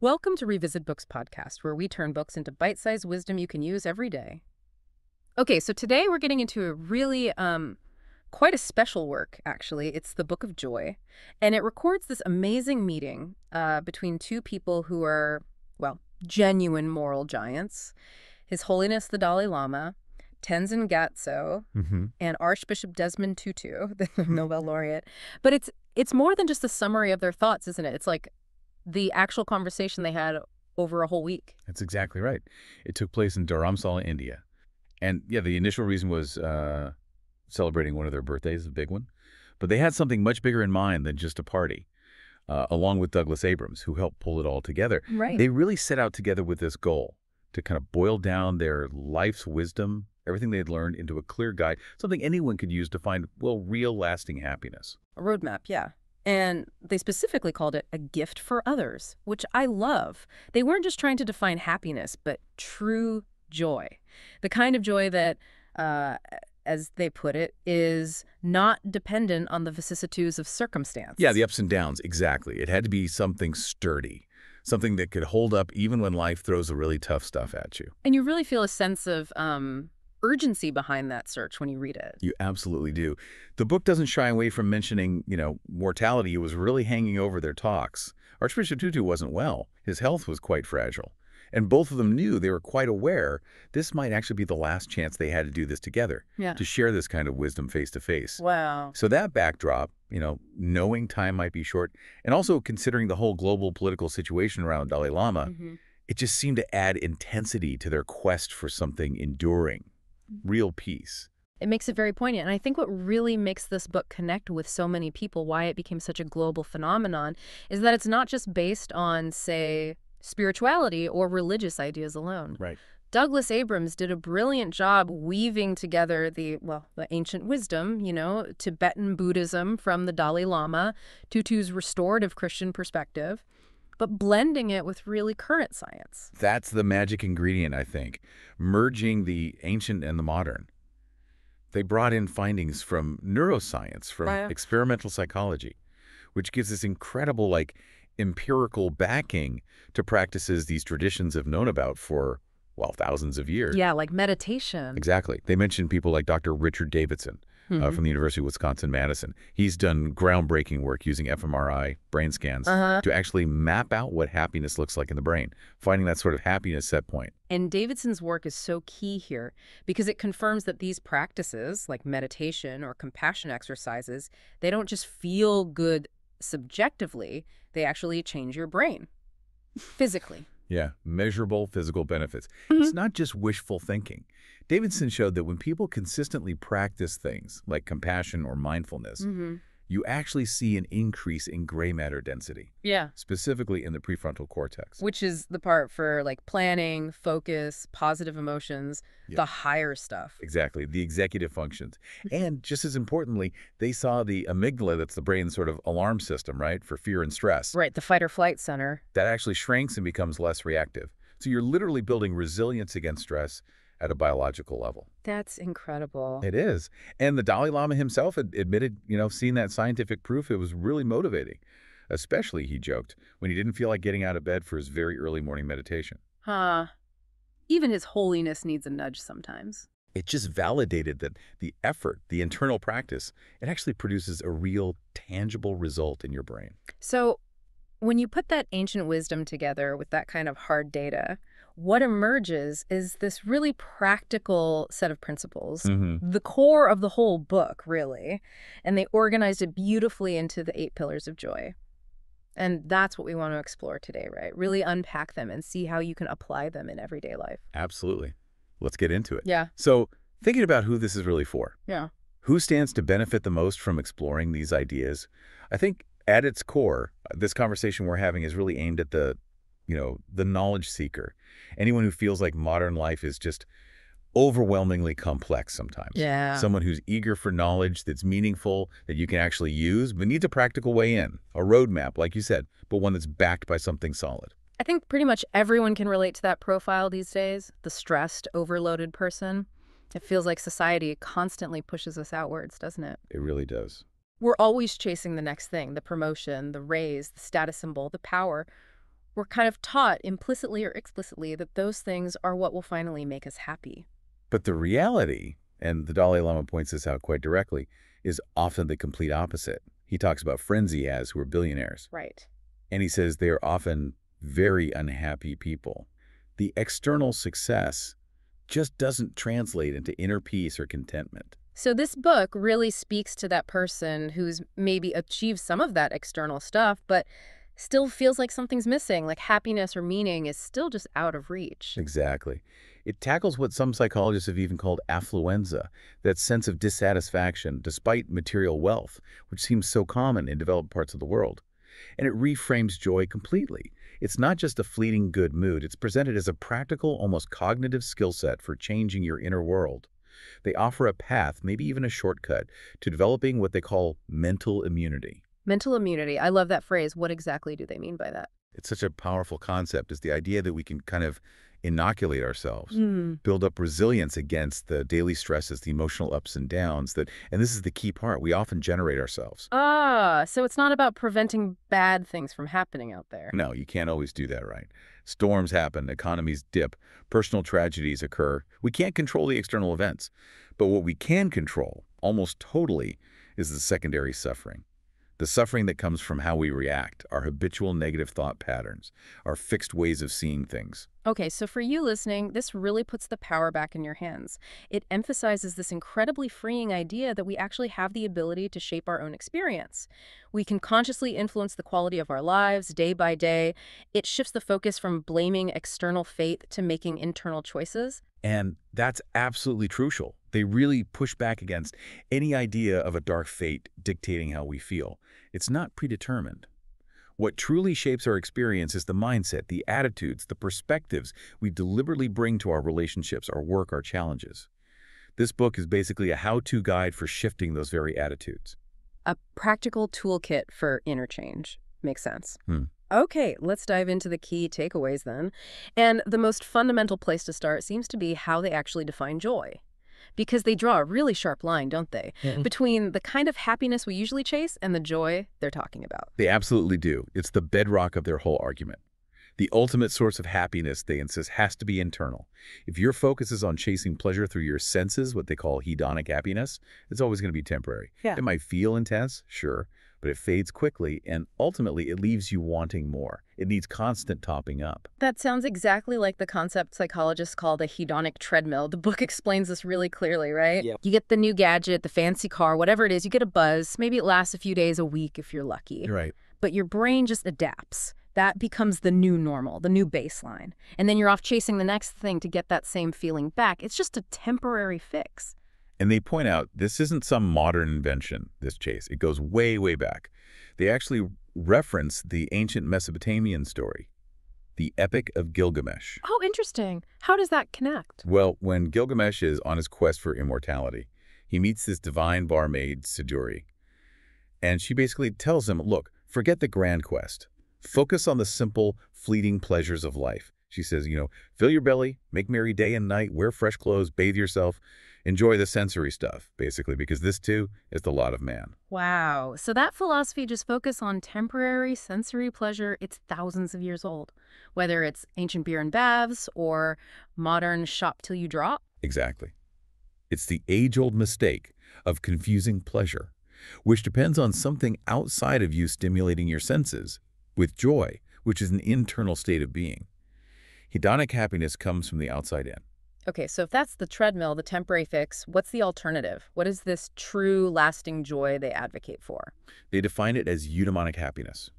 Welcome to Revisit Books podcast, where we turn books into bite-sized wisdom you can use every day. Okay, so today we're getting into a really, quite a special work, actually. It's the Book of Joy, and it records this amazing meeting between two people who are, well, genuine moral giants. His Holiness the Dalai Lama, Tenzin Gyatso, and Archbishop Desmond Tutu, the Nobel laureate. But it's more than just a summary of their thoughts, isn't it? It's like the actual conversation they had over a whole week. That's exactly right. It took place in Dharamsala, India. And yeah, the initial reason was celebrating one of their birthdays, a big one. But they had something much bigger in mind than just a party, along with Douglas Abrams, who helped pull it all together. Right. They really set out together with this goal to kind of boil down their life's wisdom, everything they had learned, into a clear guide, something anyone could use to find, well, real lasting happiness. A roadmap, yeah. And they specifically called it a gift for others, which I love. They weren't just trying to define happiness, but true joy. The kind of joy that, as they put it, is not dependent on the vicissitudes of circumstance. Yeah, the ups and downs, exactly. It had to be something sturdy, something that could hold up even when life throws the really tough stuff at you. And you really feel a sense of urgency behind that search when you read it. You absolutely do. The book doesn't shy away from mentioning, mortality. It was really hanging over their talks. Archbishop Tutu wasn't well. His health was quite fragile. And both of them knew, they were quite aware, this might actually be the last chance they had to do this together, to share this kind of wisdom face to face. Wow. So that backdrop, knowing time might be short, and also considering the whole global political situation around Dalai Lama, it just seemed to add intensity to their quest for something enduring. Real peace. It makes it very poignant. And I think what really makes this book connect with so many people, why it became such a global phenomenon, is that it's not just based on, say, spirituality or religious ideas alone. Right. Douglas Abrams did a brilliant job weaving together the ancient wisdom, Tibetan Buddhism from the Dalai Lama, Tutu's restorative Christian perspective, but blending it with really current science. That's the magic ingredient, I think, merging the ancient and the modern. They brought in findings from neuroscience, from experimental psychology, which gives this incredible, empirical backing to practices these traditions have known about for, thousands of years. Yeah, like meditation. Exactly. They mentioned people like Dr. Richard Davidson from the University of Wisconsin-Madison. He's done groundbreaking work using fMRI brain scans to actually map out what happiness looks like in the brain, finding that sort of happiness set point. And Davidson's work is so key here because it confirms that these practices, like meditation or compassion exercises, they don't just feel good subjectively, they actually change your brain physically. Yeah, measurable physical benefits. It's not just wishful thinking. Davidson showed that when people consistently practice things like compassion or mindfulness, you actually see an increase in gray matter density. Yeah. Specifically in the prefrontal cortex. Which is the part for planning, focus, positive emotions, the higher stuff. Exactly, the executive functions. And just as importantly, they saw the amygdala, that's the brain's sort of alarm system, right, for fear and stress. Right, the fight or flight center. That actually shrinks and becomes less reactive. So you're literally building resilience against stress at a biological level. That's incredible. It is. And the Dalai Lama himself admitted, seeing that scientific proof, it was really motivating. Especially, he joked, when he didn't feel like getting out of bed for his very early morning meditation. Even His Holiness needs a nudge sometimes. It just validated that the effort, the internal practice, it actually produces a real, tangible result in your brain. So when you put that ancient wisdom together with that kind of hard data, what emerges is this really practical set of principles, the core of the whole book, really. And they organized it beautifully into the 8 pillars of joy. And that's what we want to explore today, right? Really unpack them and see how you can apply them in everyday life. Absolutely. Let's get into it. Yeah. So thinking about who this is really for. Yeah. Who stands to benefit the most from exploring these ideas? I think at its core, this conversation we're having is really aimed at the knowledge seeker. Anyone who feels like modern life is just overwhelmingly complex sometimes. Yeah. Someone who's eager for knowledge that's meaningful, that you can actually use, but needs a practical way in. A roadmap, like you said, but one that's backed by something solid. I think pretty much everyone can relate to that profile these days, the stressed, overloaded person. It feels like society constantly pushes us outwards, doesn't it? It really does. We're always chasing the next thing, the promotion, the raise, the status symbol, the power. We're kind of taught implicitly or explicitly that those things are what will finally make us happy. But the reality, and the Dalai Lama points this out quite directly, is often the complete opposite. He talks about friends he has who are billionaires. Right. And he says they are often very unhappy people. The external success just doesn't translate into inner peace or contentment. So this book really speaks to that person who's maybe achieved some of that external stuff, but still feels like something's missing, like happiness or meaning is still just out of reach. Exactly. It tackles what some psychologists have even called affluenza, that sense of dissatisfaction despite material wealth, which seems so common in developed parts of the world. And it reframes joy completely. It's not just a fleeting good mood. It's presented as a practical, almost cognitive skill set for changing your inner world. They offer a path, maybe even a shortcut, to developing what they call mental immunity. Mental immunity. I love that phrase. What exactly do they mean by that? It's such a powerful concept, is the idea that we can kind of inoculate ourselves, Hmm. build up resilience against the daily stresses, the emotional ups and downs, and this is the key part, we often generate ourselves. Ah, so it's not about preventing bad things from happening out there. No, you can't always do that, right? Storms happen, economies dip, personal tragedies occur. We can't control the external events, but what we can control, almost totally, is the secondary suffering. The suffering that comes from how we react, our habitual negative thought patterns, our fixed ways of seeing things. Okay, so for you listening, this really puts the power back in your hands. It emphasizes this incredibly freeing idea that we actually have the ability to shape our own experience. We can consciously influence the quality of our lives day by day. It shifts the focus from blaming external fate to making internal choices. And that's absolutely crucial. They really push back against any idea of a dark fate dictating how we feel. It's not predetermined. What truly shapes our experience is the mindset, the attitudes, the perspectives we deliberately bring to our relationships, our work, our challenges. This book is basically a how-to guide for shifting those very attitudes. A practical toolkit for interchange. Makes sense. Hmm. Okay, let's dive into the key takeaways then. And the most fundamental place to start seems to be how they actually define joy. Because they draw a really sharp line, don't they, between the kind of happiness we usually chase and the joy they're talking about. They absolutely do. It's the bedrock of their whole argument. The ultimate source of happiness, they insist, has to be internal. If your focus is on chasing pleasure through your senses, what they call hedonic happiness, it's always going to be temporary. Yeah. It might feel intense, sure, but it fades quickly, and ultimately it leaves you wanting more. It needs constant topping up. That sounds exactly like the concept psychologists call the hedonic treadmill. The book explains this really clearly, right? Yep. You get the new gadget, the fancy car, whatever it is, you get a buzz. Maybe it lasts a few days, a week if you're lucky. You're right. But your brain just adapts. That becomes the new normal, the new baseline. And then you're off chasing the next thing to get that same feeling back. It's just a temporary fix. And they point out this isn't some modern invention, this chase. It goes way, way back. They actually reference the ancient Mesopotamian story, the Epic of Gilgamesh. Oh, interesting. How does that connect? Well, when Gilgamesh is on his quest for immortality, he meets this divine barmaid, Siduri. And she basically tells him, look, forget the grand quest. Focus on the simple, fleeting pleasures of life. She says, fill your belly, make merry day and night, wear fresh clothes, bathe yourself, enjoy the sensory stuff, basically, because this, too, is the lot of man. Wow. So that philosophy just focuses on temporary sensory pleasure. It's thousands of years old, whether it's ancient beer and baths or modern shop till you drop. Exactly. It's the age-old mistake of confusing pleasure, which depends on something outside of you stimulating your senses, with joy, which is an internal state of being. Hedonic happiness comes from the outside in. Okay, so if that's the treadmill, the temporary fix, what's the alternative? What is this true, lasting joy they advocate for? They define it as eudaimonic happiness.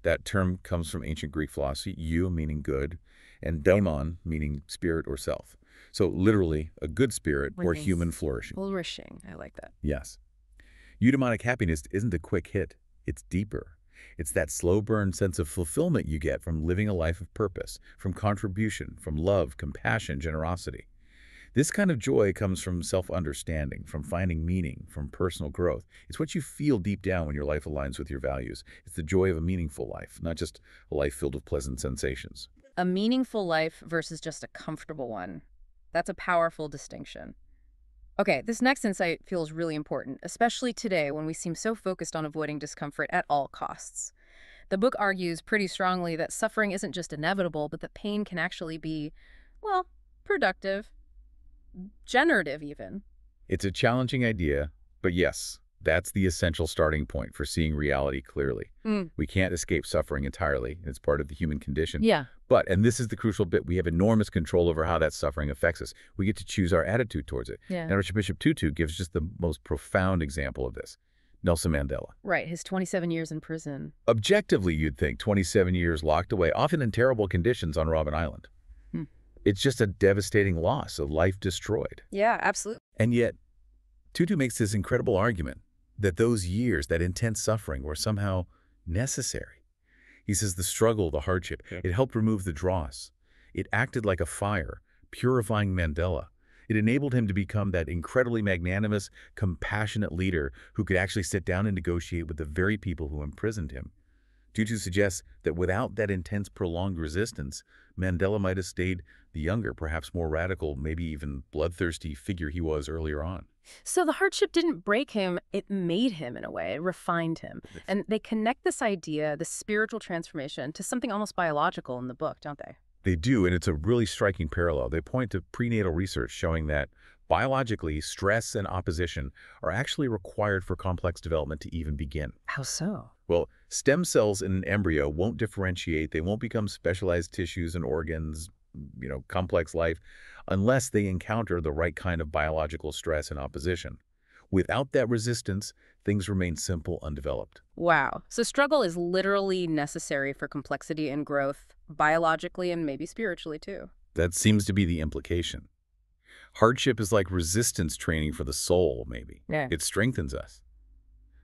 That term comes from ancient Greek philosophy, eu meaning good, and daimon meaning spirit or self. So literally, a good spirit or human flourishing. Flourishing, I like that. Yes. Eudaimonic happiness isn't a quick hit. It's deeper. It's that slow burn sense of fulfillment you get from living a life of purpose, from contribution, from love, compassion, generosity. This kind of joy comes from self-understanding, from finding meaning, from personal growth. It's what you feel deep down when your life aligns with your values. It's the joy of a meaningful life, not just a life filled with pleasant sensations. A meaningful life versus just a comfortable one. That's a powerful distinction. Okay, this next insight feels really important, especially today when we seem so focused on avoiding discomfort at all costs. The book argues pretty strongly that suffering isn't just inevitable, but that pain can actually be, well, productive, generative even. It's a challenging idea, but yes, that's the essential starting point for seeing reality clearly. We can't escape suffering entirely. It's part of the human condition. Yeah. But, and this is the crucial bit, we have enormous control over how that suffering affects us. We get to choose our attitude towards it. Yeah. And Archbishop Tutu gives just the most profound example of this. Nelson Mandela. Right, his 27 years in prison. Objectively, you'd think 27 years locked away, often in terrible conditions on Robben Island. It's just a devastating loss, a life destroyed. Yeah, absolutely. And yet, Tutu makes this incredible argument that those years, that intense suffering, were somehow necessary. He says the struggle, the hardship, it helped remove the dross. It acted like a fire, purifying Mandela. It enabled him to become that incredibly magnanimous, compassionate leader who could actually sit down and negotiate with the very people who imprisoned him. Tutu suggests that without that intense, prolonged resistance, Mandela might have stayed the younger, perhaps more radical, maybe even bloodthirsty figure he was earlier on. So the hardship didn't break him, it made him in a way, it refined him. And they connect this idea, the spiritual transformation, to something almost biological in the book, don't they? They do, and it's a really striking parallel. They point to prenatal research showing that biologically, stress and opposition are actually required for complex development to even begin. How so? Well, stem cells in an embryo won't differentiate, they won't become specialized tissues and organs, complex life, unless they encounter the right kind of biological stress and opposition. Without that resistance, things remain simple, undeveloped. Wow. So struggle is literally necessary for complexity and growth, biologically and maybe spiritually too. That seems to be the implication. Hardship is like resistance training for the soul, maybe. Yeah. It strengthens us.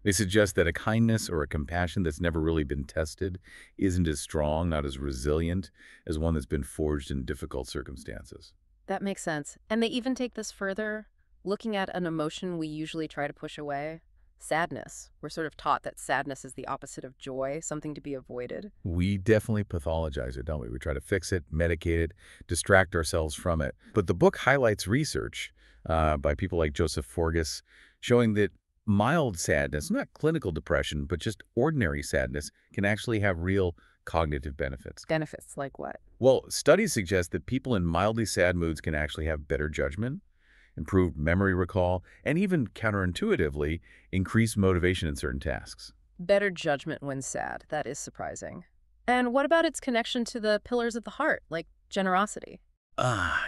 They suggest that a kindness or a compassion that's never really been tested isn't as strong, not as resilient as one that's been forged in difficult circumstances. That makes sense. And they even take this further, looking at an emotion we usually try to push away. Sadness. We're sort of taught that sadness is the opposite of joy, something to be avoided. We definitely pathologize it, don't we? We try to fix it, medicate it, distract ourselves from it. But the book highlights research by people like Joseph Forgas showing that mild sadness, not clinical depression, but just ordinary sadness, can actually have real cognitive benefits. Benefits like what? Well, studies suggest that people in mildly sad moods can actually have better judgment, improved memory recall, and even counterintuitively, increased motivation in certain tasks. Better judgment when sad. That is surprising. And what about its connection to the pillars of the heart, like generosity?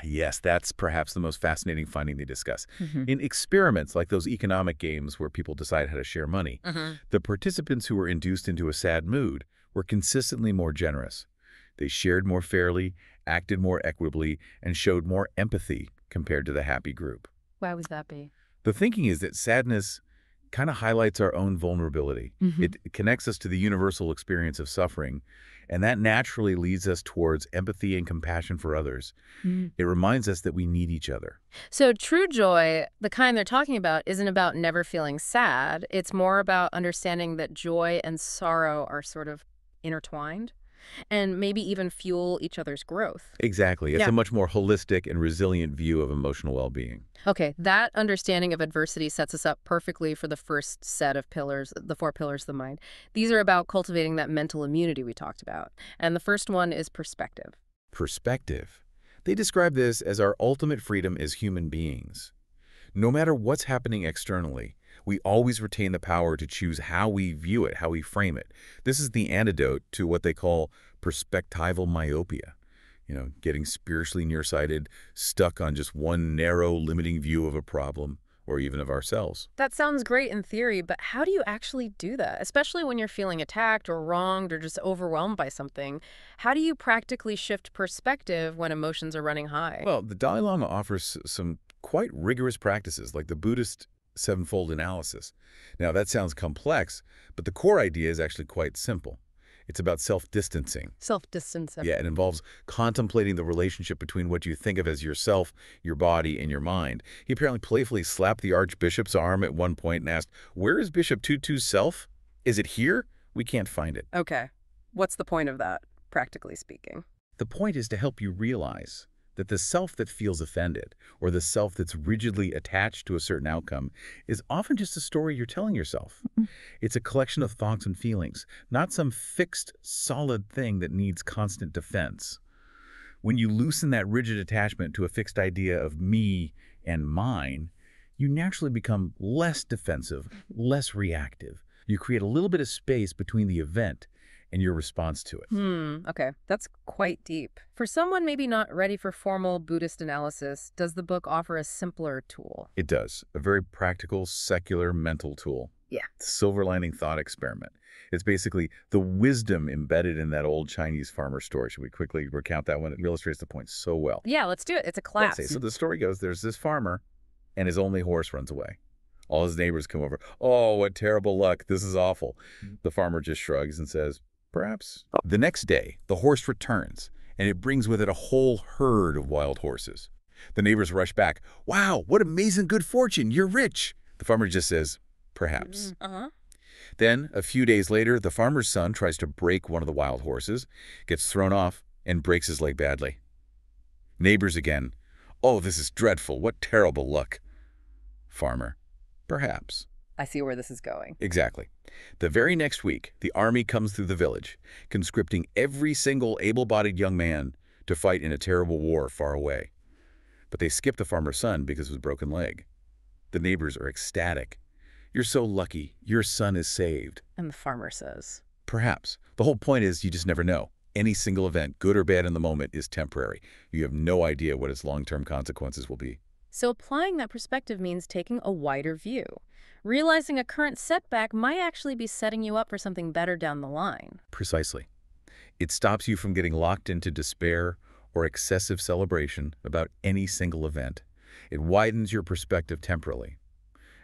Yes, that's perhaps the most fascinating finding they discuss. In experiments like those economic games where people decide how to share money, the participants who were induced into a sad mood were consistently more generous. They shared more fairly, acted more equitably, and showed more empathy compared to the happy group. Why would that be? The thinking is that sadness kind of highlights our own vulnerability. It connects us to the universal experience of suffering, and that naturally leads us towards empathy and compassion for others. It reminds us that we need each other. So true joy, the kind they're talking about, isn't about never feeling sad. It's more about understanding that joy and sorrow are sort of intertwined and maybe even fuel each other's growth. Exactly. It's a much more holistic and resilient view of emotional well-being. Okay, that understanding of adversity sets us up perfectly for the first set of pillars, the 4 pillars of the mind. These are about cultivating that mental immunity we talked about. And the first one is perspective. Perspective. They describe this as our ultimate freedom as human beings. No matter what's happening externally, we always retain the power to choose how we view it, how we frame it. This is the antidote to what they call perspectival myopia. Getting spiritually nearsighted, stuck on just one narrow, limiting view of a problem or even of ourselves. That sounds great in theory, but how do you actually do that? Especially when you're feeling attacked or wronged or just overwhelmed by something. How do you practically shift perspective when emotions are running high? Well, the Dalai Lama offers some quite rigorous practices like the Buddhist sevenfold analysis. Now, that sounds complex, but the core idea is actually quite simple. It's about self-distancing. Self-distancing. Yeah, it involves contemplating the relationship between what you think of as yourself, your body, and your mind. He apparently playfully slapped the Archbishop's arm at one point and asked, "Where is Bishop Tutu's self? Is it here? We can't find it." Okay. What's the point of that, practically speaking? The point is to help you realize that the self that feels offended or the self that's rigidly attached to a certain outcome is often just a story you're telling yourself. It's a collection of thoughts and feelings, not some fixed, solid thing that needs constant defense. When you loosen that rigid attachment to a fixed idea of me and mine, you naturally become less defensive, less reactive. You create a little bit of space between the event and your response to it. Okay. That's quite deep. For someone maybe not ready for formal Buddhist analysis, does the book offer a simpler tool? It does. A very practical, secular mental tool. Yeah. Silver lining thought experiment. It's basically the wisdom embedded in that old Chinese farmer story. Should we quickly recount that one? It illustrates the point so well. Yeah, let's do it. It's a class. So the story goes, there's this farmer, and his only horse runs away. All his neighbors come over. Oh, what terrible luck. This is awful. The farmer just shrugs and says, perhaps. The next day, the horse returns, and it brings with it a whole herd of wild horses. The neighbors rush back. Wow, what amazing good fortune. You're rich. The farmer just says, perhaps. Then, a few days later, the farmer's son tries to break one of the wild horses, gets thrown off, and breaks his leg badly. Neighbors again. Oh, this is dreadful. What terrible luck. Farmer. Perhaps. I see where this is going. Exactly. The very next week, the army comes through the village, conscripting every single able-bodied young man to fight in a terrible war far away. But they skip the farmer's son because of his broken leg. The neighbors are ecstatic. You're so lucky. Your son is saved. And the farmer says, Perhaps. The whole point is you just never know. Any single event, good or bad in the moment, is temporary. You have no idea what its long-term consequences will be. So applying that perspective means taking a wider view. Realizing a current setback might actually be setting you up for something better down the line. Precisely. It stops you from getting locked into despair or excessive celebration about any single event. It widens your perspective temporally.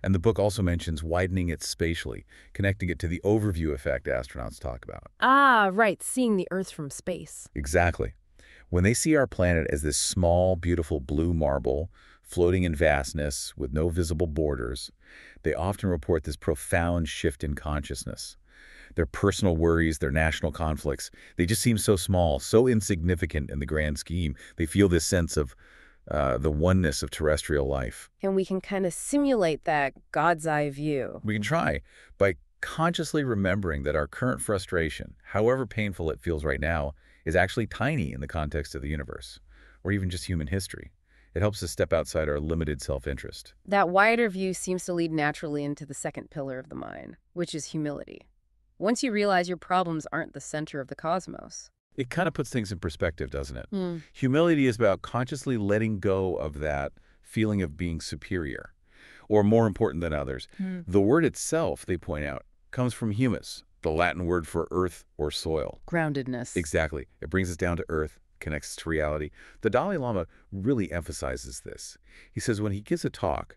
And the book also mentions widening it spatially, connecting it to the overview effect astronauts talk about. Ah, right, seeing the Earth from space. Exactly. When they see our planet as this small, beautiful blue marble, floating in vastness with no visible borders, they often report this profound shift in consciousness. Their personal worries, their national conflicts, they just seem so small, so insignificant in the grand scheme. They feel this sense of the oneness of terrestrial life. And we can kind of simulate that God's eye view. We can try by consciously remembering that our current frustration, however painful it feels right now, is actually tiny in the context of the universe, or even just human history. It helps us step outside our limited self-interest. That wider view seems to lead naturally into the second pillar of the mind, which is humility. Once you realize your problems aren't the center of the cosmos. It kind of puts things in perspective, doesn't it? Humility is about consciously letting go of that feeling of being superior or more important than others. The word itself, they point out, comes from humus, the Latin word for earth or soil. Groundedness. Exactly. It brings us down to earth, connects us to reality. The Dalai Lama really emphasizes this. He says when he gives a talk,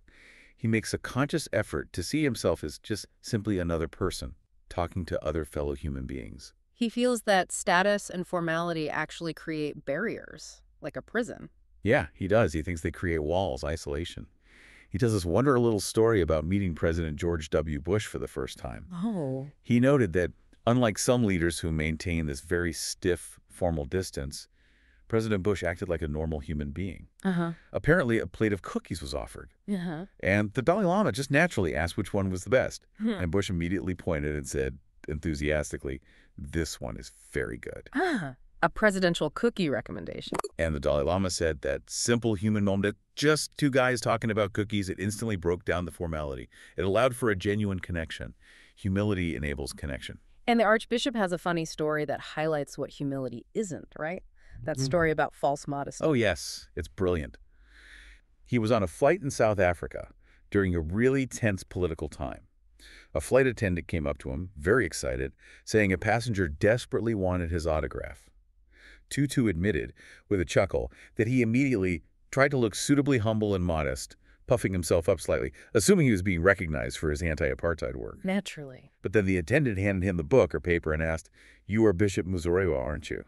he makes a conscious effort to see himself as just simply another person talking to other fellow human beings. He feels that status and formality actually create barriers, like a prison. Yeah, he does. He thinks they create walls, isolation. He tells this wonderful little story about meeting President George W. Bush for the first time. Oh. He noted that, unlike some leaders who maintain this very stiff, formal distance, President Bush acted like a normal human being. Apparently, a plate of cookies was offered. And the Dalai Lama just naturally asked which one was the best. And Bush immediately pointed and said, enthusiastically, "This one is very good." A presidential cookie recommendation. And the Dalai Lama said that simple human moment, just two guys talking about cookies, it instantly broke down the formality. It allowed for a genuine connection. Humility enables connection. And the Archbishop has a funny story that highlights what humility isn't, right? That story about false modesty. Oh, yes. It's brilliant. He was on a flight in South Africa during a really tense political time. A flight attendant came up to him, very excited, saying a passenger desperately wanted his autograph. Tutu admitted, with a chuckle, that he immediately tried to look suitably humble and modest, puffing himself up slightly, assuming he was being recognized for his anti-apartheid work. Naturally. But then the attendant handed him the book or paper and asked, "You are Bishop Muzorewa, aren't you?"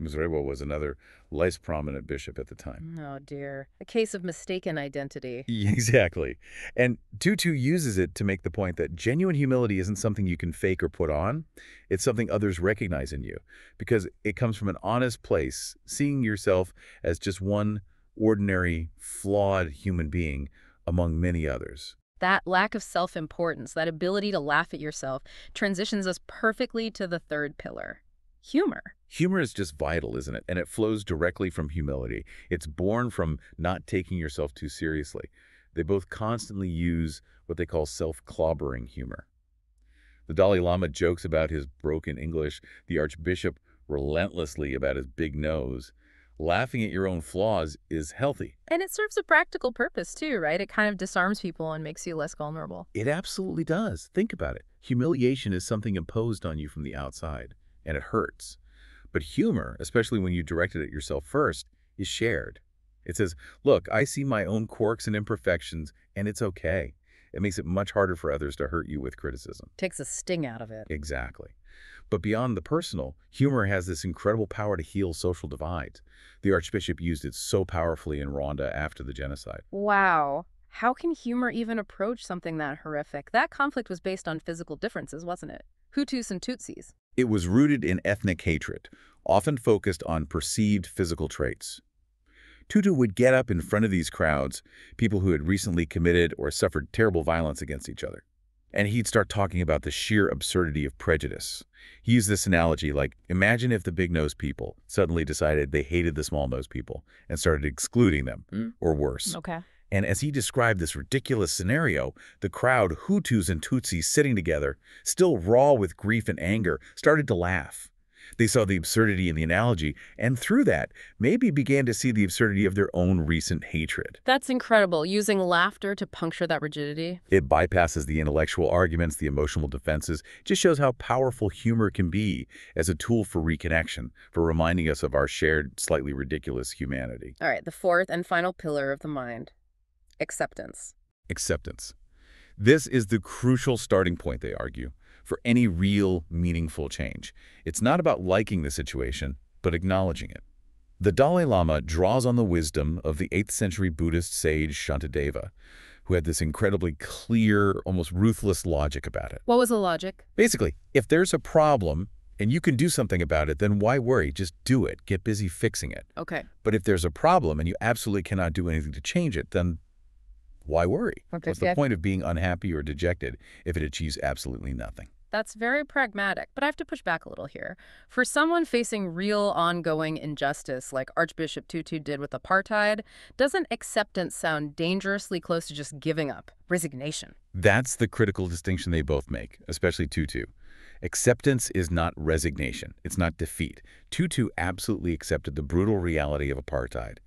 Muzorewa was another less prominent bishop at the time. Oh, dear. A case of mistaken identity. Exactly. And Tutu uses it to make the point that genuine humility isn't something you can fake or put on. It's something others recognize in you because it comes from an honest place, seeing yourself as just one ordinary, flawed human being among many others. That lack of self-importance, that ability to laugh at yourself, transitions us perfectly to the third pillar, humor. Humor is just vital, isn't it? And it flows directly from humility. It's born from not taking yourself too seriously. They both constantly use what they call self-clobbering humor. The Dalai Lama jokes about his broken English, the Archbishop relentlessly about his big nose. Laughing at your own flaws is healthy. And it serves a practical purpose too, right? It kind of disarms people and makes you less vulnerable. It absolutely does. Think about it. Humiliation is something imposed on you from the outside, and it hurts. But humor, especially when you direct it at yourself first, is shared. It says, look, I see my own quirks and imperfections, and it's okay. It makes it much harder for others to hurt you with criticism. Takes a sting out of it. Exactly. But beyond the personal, humor has this incredible power to heal social divides. The Archbishop used it so powerfully in Rwanda after the genocide. Wow. How can humor even approach something that horrific? That conflict was based on physical differences, wasn't it? Hutus and Tutsis. It was rooted in ethnic hatred, often focused on perceived physical traits. Tutu would get up in front of these crowds, people who had recently committed or suffered terrible violence against each other. And he'd start talking about the sheer absurdity of prejudice. He used this analogy like, imagine if the big-nosed people suddenly decided they hated the small-nosed people and started excluding them, or worse. Okay. And as he described this ridiculous scenario, the crowd, Hutus and Tutsis sitting together, still raw with grief and anger, started to laugh. They saw the absurdity in the analogy, and through that, maybe began to see the absurdity of their own recent hatred. That's incredible, using laughter to puncture that rigidity. It bypasses the intellectual arguments, the emotional defenses. It just shows how powerful humor can be as a tool for reconnection, for reminding us of our shared, slightly ridiculous humanity. All right, the fourth and final pillar of the mind, acceptance. Acceptance. This is the crucial starting point, they argue, for any real, meaningful change. It's not about liking the situation, but acknowledging it. The Dalai Lama draws on the wisdom of the 8th century Buddhist sage Shantideva, who had this incredibly clear, almost ruthless logic about it. What was the logic? Basically, if there's a problem and you can do something about it, then why worry? Just do it. Get busy fixing it. Okay. But if there's a problem and you absolutely cannot do anything to change it, then why worry? Okay. What's the point of being unhappy or dejected if it achieves absolutely nothing? That's very pragmatic, but I have to push back a little here. For someone facing real ongoing injustice like Archbishop Tutu did with apartheid, doesn't acceptance sound dangerously close to just giving up, resignation? That's the critical distinction they both make, especially Tutu. Acceptance is not resignation. It's not defeat. Tutu absolutely accepted the brutal reality of apartheid.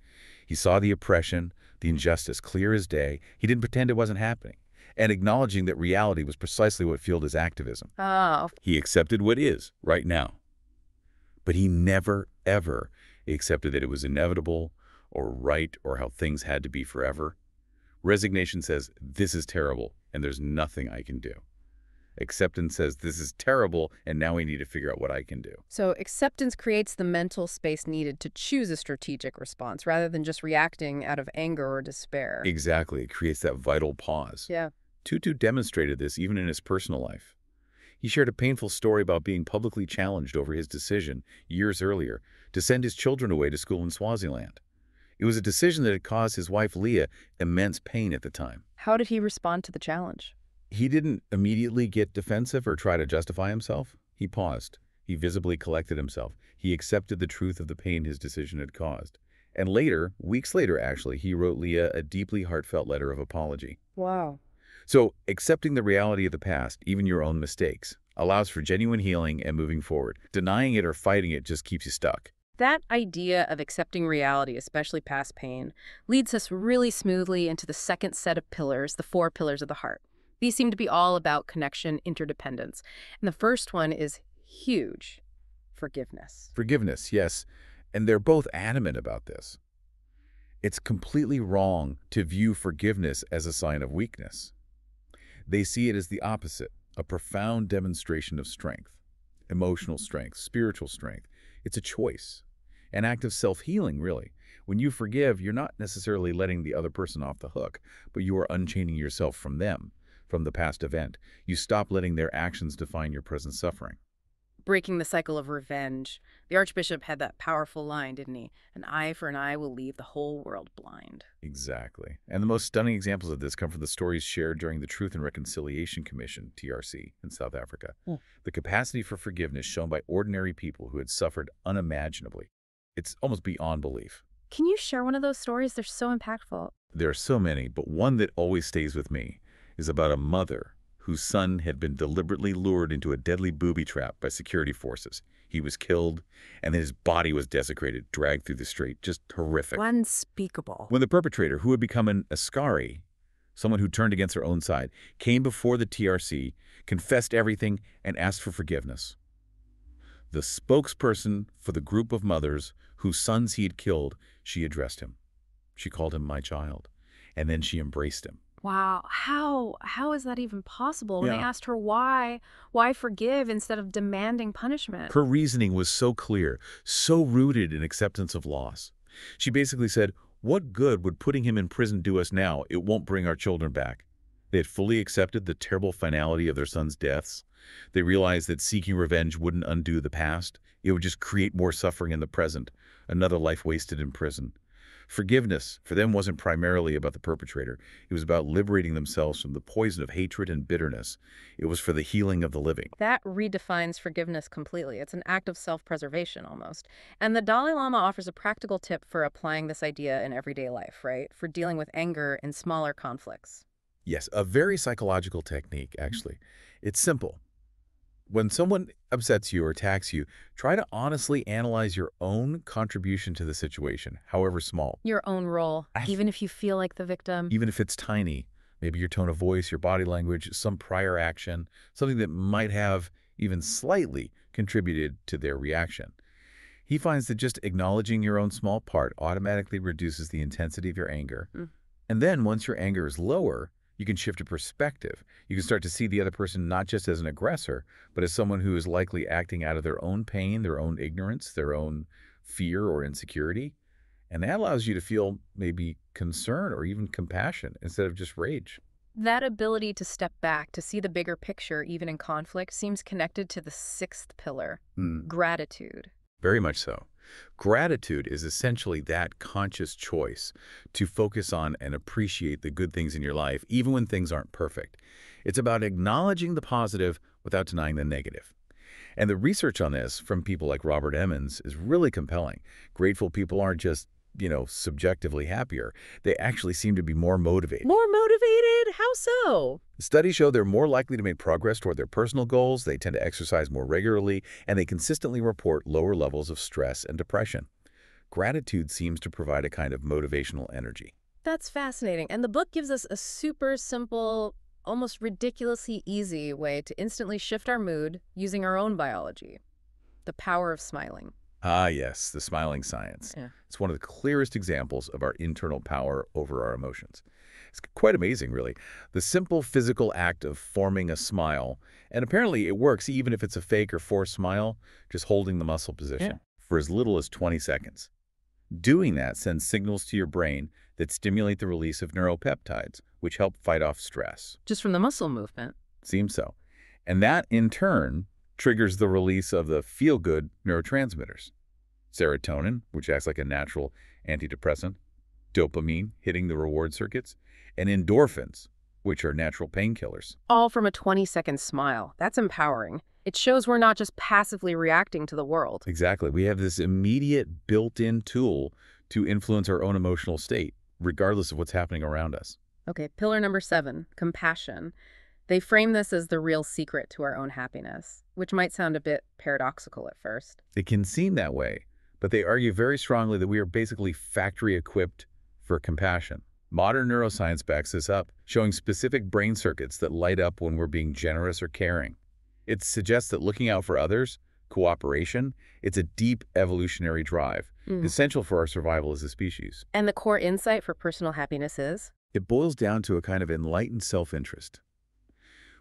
He saw the oppression, the injustice clear as day. He didn't pretend it wasn't happening. And acknowledging that reality was precisely what fueled his activism. Oh. He accepted what is, right now. But he never, ever accepted that it was inevitable or right or how things had to be forever. Resignation says, this is terrible and there's nothing I can do. Acceptance says, this is terrible and now we need to figure out what I can do. So acceptance creates the mental space needed to choose a strategic response rather than just reacting out of anger or despair. Exactly. It creates that vital pause. Yeah. Tutu demonstrated this even in his personal life. He shared a painful story about being publicly challenged over his decision years earlier to send his children away to school in Swaziland. It was a decision that had caused his wife Leah immense pain at the time. How did he respond to the challenge? He didn't immediately get defensive or try to justify himself. He paused. He visibly collected himself. He accepted the truth of the pain his decision had caused. And later, weeks later actually, he wrote Leah a deeply heartfelt letter of apology. Wow. So, accepting the reality of the past, even your own mistakes, allows for genuine healing and moving forward. Denying it or fighting it just keeps you stuck. That idea of accepting reality, especially past pain, leads us really smoothly into the second set of pillars, the 4 pillars of the heart. These seem to be all about connection, interdependence. And the first one is huge, forgiveness. Forgiveness, yes. And they're both adamant about this. It's completely wrong to view forgiveness as a sign of weakness. They see it as the opposite, a profound demonstration of strength, emotional strength, spiritual strength. It's a choice, an act of self-healing, really. When you forgive, you're not necessarily letting the other person off the hook, but you are unchaining yourself from them, from the past event. You stop letting their actions define your present suffering. breaking the cycle of revenge. The Archbishop had that powerful line, didn't he? An eye for an eye will leave the whole world blind. Exactly. And the most stunning examples of this come from the stories shared during the Truth and Reconciliation Commission, TRC, in South Africa. The capacity for forgiveness shown by ordinary people who had suffered unimaginably. It's almost beyond belief. Can you share one of those stories? They're so impactful. There are so many, but one that always stays with me is about a mother whose son had been deliberately lured into a deadly booby trap by security forces. He was killed, and then his body was desecrated, dragged through the street. Just horrific. Unspeakable. When the perpetrator, who had become an Askari, someone who turned against her own side, came before the TRC, confessed everything, and asked for forgiveness. The spokesperson for the group of mothers whose sons he had killed, she addressed him. She called him my child, and then she embraced him. Wow. How is that even possible? When Yeah. they asked her why forgive instead of demanding punishment? Her reasoning was so clear, so rooted in acceptance of loss. She basically said, what good would putting him in prison do us now? It won't bring our children back. They had fully accepted the terrible finality of their sons' deaths. They realized that seeking revenge wouldn't undo the past. It would just create more suffering in the present, another life wasted in prison. Forgiveness for them wasn't primarily about the perpetrator. It was about liberating themselves from the poison of hatred and bitterness. It was for the healing of the living. That redefines forgiveness completely. It's an act of self-preservation almost. And the Dalai Lama offers a practical tip for applying this idea in everyday life, right? For dealing with anger in smaller conflicts. Yes, a very psychological technique, actually. It's simple. When someone upsets you or attacks you, try to honestly analyze your own contribution to the situation, however small. Your own role, even if you feel like the victim. Even if it's tiny, maybe your tone of voice, your body language, some prior action, something that might have even slightly contributed to their reaction. He finds that just acknowledging your own small part automatically reduces the intensity of your anger. And then once your anger is lower, you can shift your perspective. You can start to see the other person not just as an aggressor, but as someone who is likely acting out of their own pain, their own ignorance, their own fear or insecurity. And that allows you to feel maybe concern or even compassion instead of just rage. That ability to step back, to see the bigger picture, even in conflict, seems connected to the sixth pillar, gratitude. Very much so. Gratitude is essentially that conscious choice to focus on and appreciate the good things in your life, even when things aren't perfect. It's about acknowledging the positive without denying the negative. And the research on this from people like Robert Emmons is really compelling. Grateful people aren't just, subjectively happier. They actually seem to be more motivated. More motivated? How so? Studies show they're more likely to make progress toward their personal goals, they tend to exercise more regularly, and they consistently report lower levels of stress and depression. Gratitude seems to provide a kind of motivational energy. That's fascinating. And the book gives us a super simple, almost ridiculously easy way to instantly shift our mood using our own biology. The power of smiling. Ah, yes, the smiling science. Yeah. It's one of the clearest examples of our internal power over our emotions. It's quite amazing, really. The simple physical act of forming a smile, and apparently it works even if it's a fake or forced smile, just holding the muscle position for as little as 20 seconds. Doing that sends signals to your brain that stimulate the release of neuropeptides, which help fight off stress. Just from the muscle movement. Seems so. And that, in turn, triggers the release of the feel-good neurotransmitters. Serotonin, which acts like a natural antidepressant, dopamine, hitting the reward circuits, and endorphins, which are natural painkillers. All from a 20-second smile. That's empowering. It shows we're not just passively reacting to the world. Exactly. We have this immediate built-in tool to influence our own emotional state, regardless of what's happening around us. Okay, pillar number 7, compassion. They frame this as the real secret to our own happiness, which might sound a bit paradoxical at first. It can seem that way, but they argue very strongly that we are basically factory-equipped for compassion. Modern neuroscience backs this up, showing specific brain circuits that light up when we're being generous or caring. It suggests that looking out for others, cooperation, it's a deep evolutionary drive, essential for our survival as a species. And the core insight for personal happiness is? It boils down to a kind of enlightened self-interest.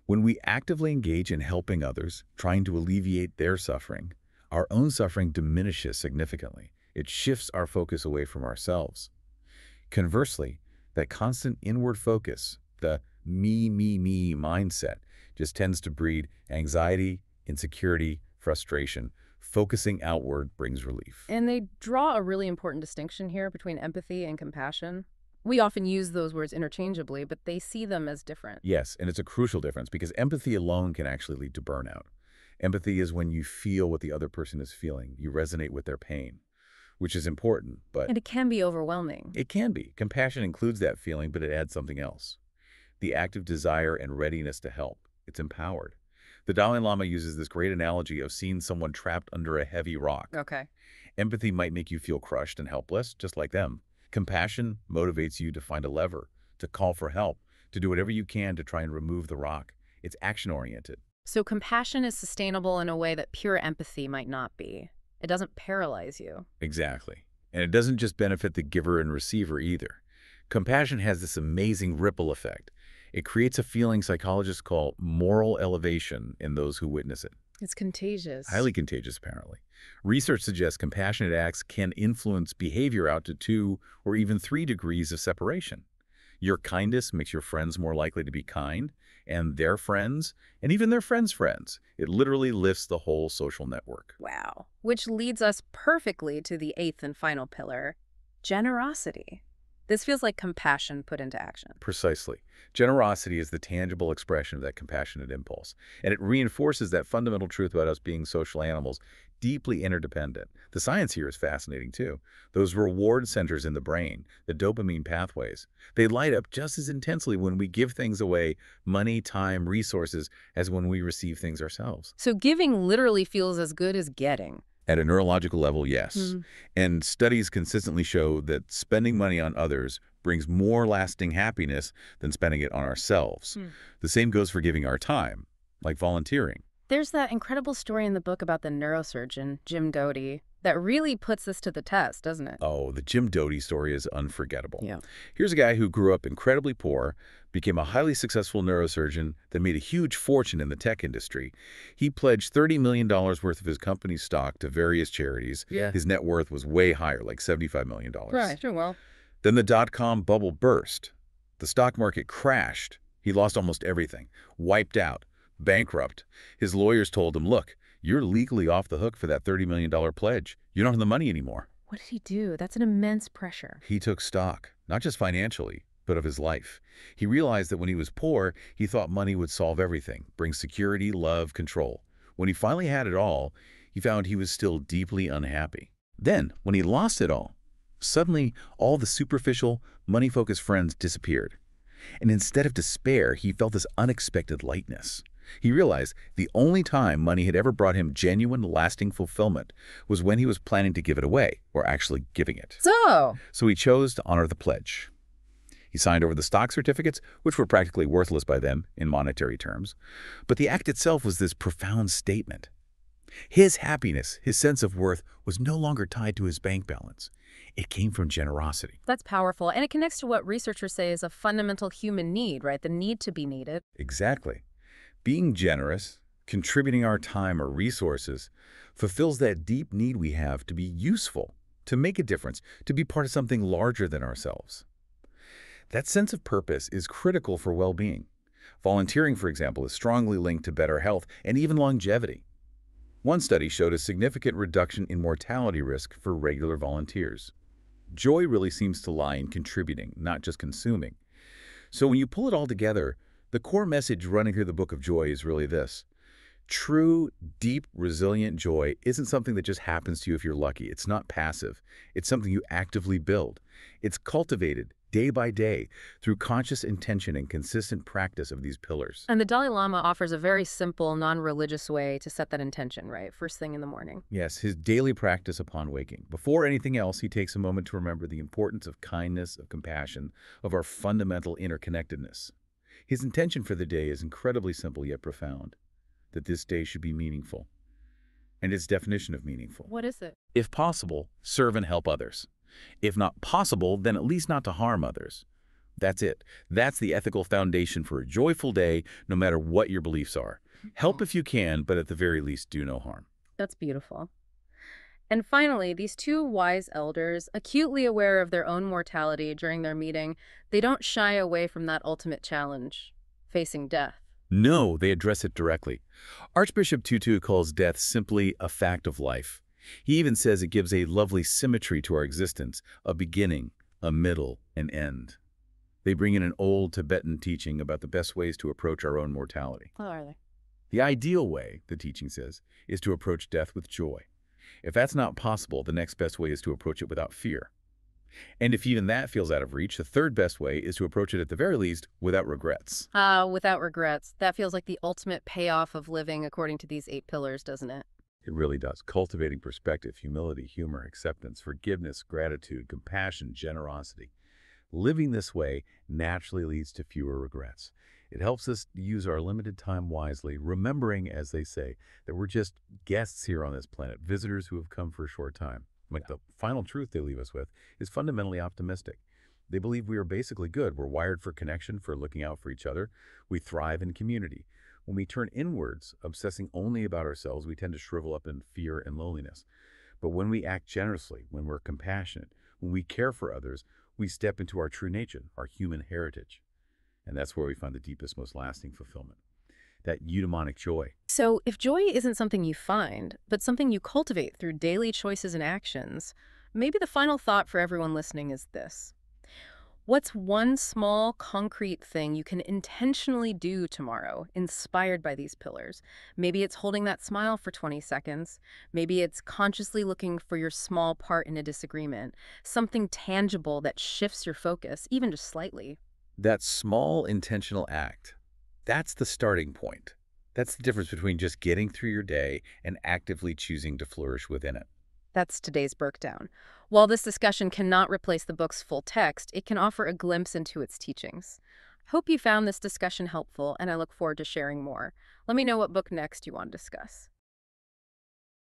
When we actively engage in helping others, trying to alleviate their suffering, our own suffering diminishes significantly. It shifts our focus away from ourselves. Conversely, that constant inward focus, the me mindset, just tends to breed anxiety, insecurity, frustration, focusing outward brings relief. And they draw a really important distinction here between empathy and compassion. We often use those words interchangeably, but they see them as different. Yes, and it's a crucial difference because empathy alone can actually lead to burnout. Empathy is when you feel what the other person is feeling. You resonate with their pain, which is important, but And it can be overwhelming. it can be. Compassion includes that feeling, but it adds something else. The active desire and readiness to help. It's empowered. The Dalai Lama uses this great analogy of seeing someone trapped under a heavy rock. Okay. Empathy might make you feel crushed and helpless, just like them. Compassion motivates you to find a lever, to call for help, to do whatever you can to try and remove the rock. It's action-oriented. So compassion is sustainable in a way that pure empathy might not be. It doesn't paralyze you. Exactly. And it doesn't just benefit the giver and receiver either. Compassion has this amazing ripple effect. It creates a feeling psychologists call moral elevation in those who witness it. It's contagious. Highly contagious, apparently. Research suggests compassionate acts can influence behavior out to 2 or even 3 degrees of separation. Your kindness makes your friends more likely to be kind, and their friends, and even their friends' friends. It literally lifts the whole social network. Wow. Which leads us perfectly to the 8th and final pillar, generosity. This feels like compassion put into action. Precisely. Generosity is the tangible expression of that compassionate impulse, and it reinforces that fundamental truth about us being social animals, deeply interdependent. The science here is fascinating, too. Those reward centers in the brain, the dopamine pathways, they light up just as intensely when we give things away, money, time, resources, as when we receive things ourselves. So giving literally feels as good as getting. At a neurological level, yes. And studies consistently show that spending money on others brings more lasting happiness than spending it on ourselves. The same goes for giving our time, like volunteering. There's that incredible story in the book about the neurosurgeon, Jim Doty, that really puts this to the test, doesn't it? Oh, the Jim Doty story is unforgettable. Yeah. Here's a guy who grew up incredibly poor, became a highly successful neurosurgeon that made a huge fortune in the tech industry. He pledged $30 million worth of his company's stock to various charities. Yeah. His net worth was way higher, like $75 million. Right, sure, well. Then the dot-com bubble burst. The stock market crashed. He lost almost everything, wiped out, bankrupt. His lawyers told him, look, you're legally off the hook for that $30 million pledge. You don't have the money anymore. What did he do? That's an immense pressure. He took stock, not just financially, but of his life. He realized that when he was poor, he thought money would solve everything, bring security, love, control. When he finally had it all, he found he was still deeply unhappy. Then, when he lost it all, suddenly all the superficial, money-focused friends disappeared. And instead of despair, he felt this unexpected lightness. He realized the only time money had ever brought him genuine, lasting fulfillment was when he was planning to give it away, or actually giving it. So he chose to honor the pledge. He signed over the stock certificates, which were practically worthless by them in monetary terms. But the act itself was this profound statement. His happiness, his sense of worth, was no longer tied to his bank balance. It came from generosity. That's powerful, and it connects to what researchers say is a fundamental human need, right? The need to be needed. Exactly. Being generous, contributing our time or resources, fulfills that deep need we have to be useful, to make a difference, to be part of something larger than ourselves. That sense of purpose is critical for well-being. Volunteering, for example, is strongly linked to better health and even longevity. One study showed a significant reduction in mortality risk for regular volunteers. Joy really seems to lie in contributing, not just consuming. So when you pull it all together, the core message running through the Book of Joy is really this. True, deep, resilient joy isn't something that just happens to you if you're lucky. It's not passive. It's something you actively build. It's cultivated day by day through conscious intention and consistent practice of these pillars. And the Dalai Lama offers a very simple, non-religious way to set that intention, right? First thing in the morning. Yes, his daily practice upon waking. Before anything else, he takes a moment to remember the importance of kindness, of compassion, of our fundamental interconnectedness. His intention for the day is incredibly simple yet profound, that this day should be meaningful. And its definition of meaningful. What is it? If possible, serve and help others. If not possible, then at least not to harm others. That's it. That's the ethical foundation for a joyful day, no matter what your beliefs are. Help if you can, but at the very least, do no harm. That's beautiful. And finally, these two wise elders, acutely aware of their own mortality during their meeting, they don't shy away from that ultimate challenge, facing death. No, they address it directly. Archbishop Tutu calls death simply a fact of life. He even says it gives a lovely symmetry to our existence, a beginning, a middle, an end. They bring in an old Tibetan teaching about the best ways to approach our own mortality. Oh, are they? The ideal way, the teaching says, is to approach death with joy. If that's not possible, the next best way is to approach it without fear. And if even that feels out of reach, the third best way is to approach it at the very least without regrets. Without regrets. That feels like the ultimate payoff of living according to these 8 pillars, doesn't it? It really does. Cultivating perspective, humility, humor, acceptance, forgiveness, gratitude, compassion, generosity. Living this way naturally leads to fewer regrets. It helps us use our limited time wisely, remembering, as they say, that we're just guests here on this planet, visitors who have come for a short time. Like the final truth they leave us with is fundamentally optimistic. They believe we are basically good. We're wired for connection, for looking out for each other. We thrive in community. When we turn inwards, obsessing only about ourselves, we tend to shrivel up in fear and loneliness. But when we act generously, when we're compassionate, when we care for others, we step into our true nature, our human heritage. And that's where we find the deepest, most lasting fulfillment. That eudaimonic joy. So if joy isn't something you find, but something you cultivate through daily choices and actions, maybe the final thought for everyone listening is this. What's one small, concrete thing you can intentionally do tomorrow, inspired by these pillars? Maybe it's holding that smile for 20 seconds. Maybe it's consciously looking for your small part in a disagreement. Something tangible that shifts your focus, even just slightly. That small intentional act, that's the starting point. That's the difference between just getting through your day and actively choosing to flourish within it. That's today's breakdown. While this discussion cannot replace the book's full text, it can offer a glimpse into its teachings. Hope you found this discussion helpful, and I look forward to sharing more. Let me know what book next you want to discuss.